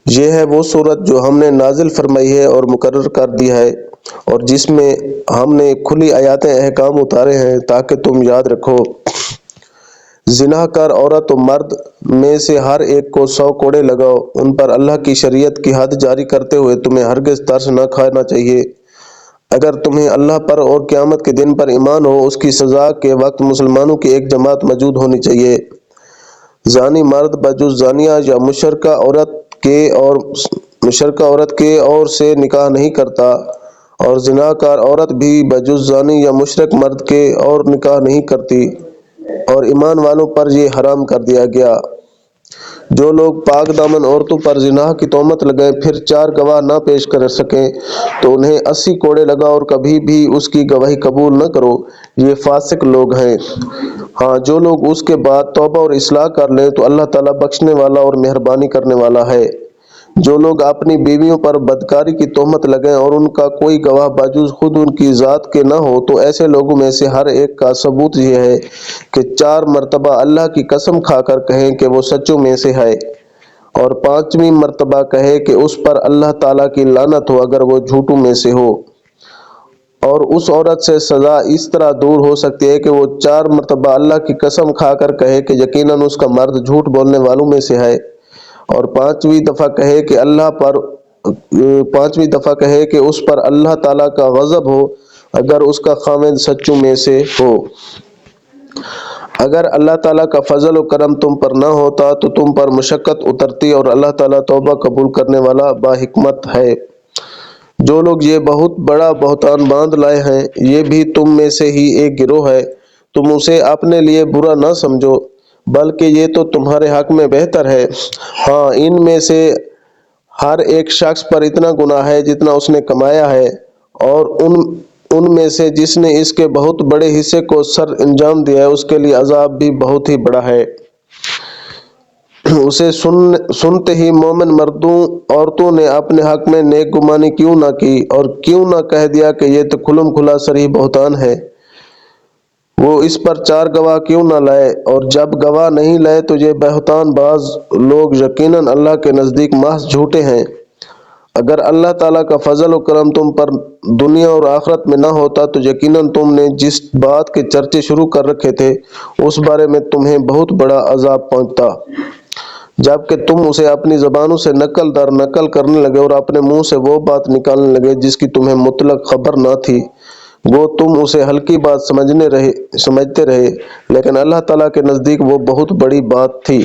یہ ہے وہ صورت جو ہم نے نازل فرمائی ہے اور مقرر کر دی ہے، اور جس میں ہم نے کھلی آیاتیں احکام اتارے ہیں تاکہ تم یاد رکھو۔ زنا کار عورت و مرد میں سے ہر ایک کو 100 کوڑے لگاؤ۔ ان پر اللہ کی شریعت کی حد جاری کرتے ہوئے تمہیں ہرگز ترس نہ کھانا چاہیے۔ اگر تمہیں اللہ پر اور قیامت کے دن پر ایمان ہو، اس کی سزا کے وقت مسلمانوں کی ایک جماعت موجود ہونی چاہیے۔ زانی مرد بجز زانیہ یا مشرکہ عورت کے اور سے نکاح نہیں کرتا، اور زنا کار عورت بھی بجز زانی یا مشرک مرد کے اور نکاح نہیں کرتی، اور ایمان والوں پر یہ حرام کر دیا گیا۔ جو لوگ پاک دامن عورتوں پر زنا کی تہمت لگائیں پھر 4 گواہ نہ پیش کر سکیں تو انہیں 80 کوڑے لگاؤ اور کبھی بھی اس کی گواہی قبول نہ کرو، یہ فاسق لوگ ہیں۔ ہاں، جو لوگ اس کے بعد توبہ اور اصلاح کر لیں تو اللہ تعالیٰ بخشنے والا اور مہربانی کرنے والا ہے۔ جو لوگ اپنی بیویوں پر بدکاری کی تہمت لگائیں اور ان کا کوئی گواہ بجز خود ان کی ذات کے نہ ہو تو ایسے لوگوں میں سے ہر ایک کا ثبوت یہ ہے کہ 4 مرتبہ اللہ کی قسم کھا کر کہیں کہ وہ سچوں میں سے ہے، اور 5ویں مرتبہ کہے کہ اس پر اللہ تعالیٰ کی لعنت ہو اگر وہ جھوٹوں میں سے ہو۔ اور اس عورت سے سزا اس طرح دور ہو سکتی ہے کہ وہ 4 مرتبہ اللہ کی قسم کھا کر کہے کہ یقیناً اس کا مرد جھوٹ بولنے والوں میں سے ہے، اور 5ویں دفعہ کہے کہ اس پر اللہ تعالیٰ کا غضب ہو اگر اس کا خاوند سچوں میں سے ہو۔ اگر اللہ تعالیٰ کا فضل و کرم تم پر نہ ہوتا تو تم پر مشقت اترتی، اور اللہ تعالیٰ توبہ قبول کرنے والا باحکمت ہے۔ جو لوگ یہ بہت بڑا بہتان باندھ لائے ہیں، یہ بھی تم میں سے ہی ایک گروہ ہے، تم اسے اپنے لیے برا نہ سمجھو، بلکہ یہ تو تمہارے حق میں بہتر ہے۔ ہاں، ان میں سے ہر ایک شخص پر اتنا گناہ ہے جتنا اس نے کمایا ہے، اور ان میں سے جس نے اس کے بہت بڑے حصے کو سر انجام دیا ہے اس کے لیے عذاب بھی بہت ہی بڑا ہے۔ اسے سنتے ہی مومن مردوں عورتوں نے اپنے حق میں نیک گمانی کیوں نہ کی، اور کیوں نہ کہہ دیا کہ یہ تو کھلم کھلا صریح بہتان ہے۔ وہ اس پر 4 گواہ کیوں نہ لائے، اور جب گواہ نہیں لائے تو یہ بہتان باز لوگ یقیناً اللہ کے نزدیک محض جھوٹے ہیں۔ اگر اللہ تعالیٰ کا فضل و کرم تم پر دنیا اور آخرت میں نہ ہوتا تو یقیناً تم نے جس بات کے چرچے شروع کر رکھے تھے اس بارے میں تمہیں بہت بڑا عذاب پہنچتا، جبکہ تم اسے اپنی زبانوں سے نقل در نقل کرنے لگے اور اپنے منہ سے وہ بات نکالنے لگے جس کی تمہیں مطلق خبر نہ تھی، گو تم اسے ہلکی بات سمجھتے رہے، لیکن اللہ تعالیٰ کے نزدیک وہ بہت بڑی بات تھی۔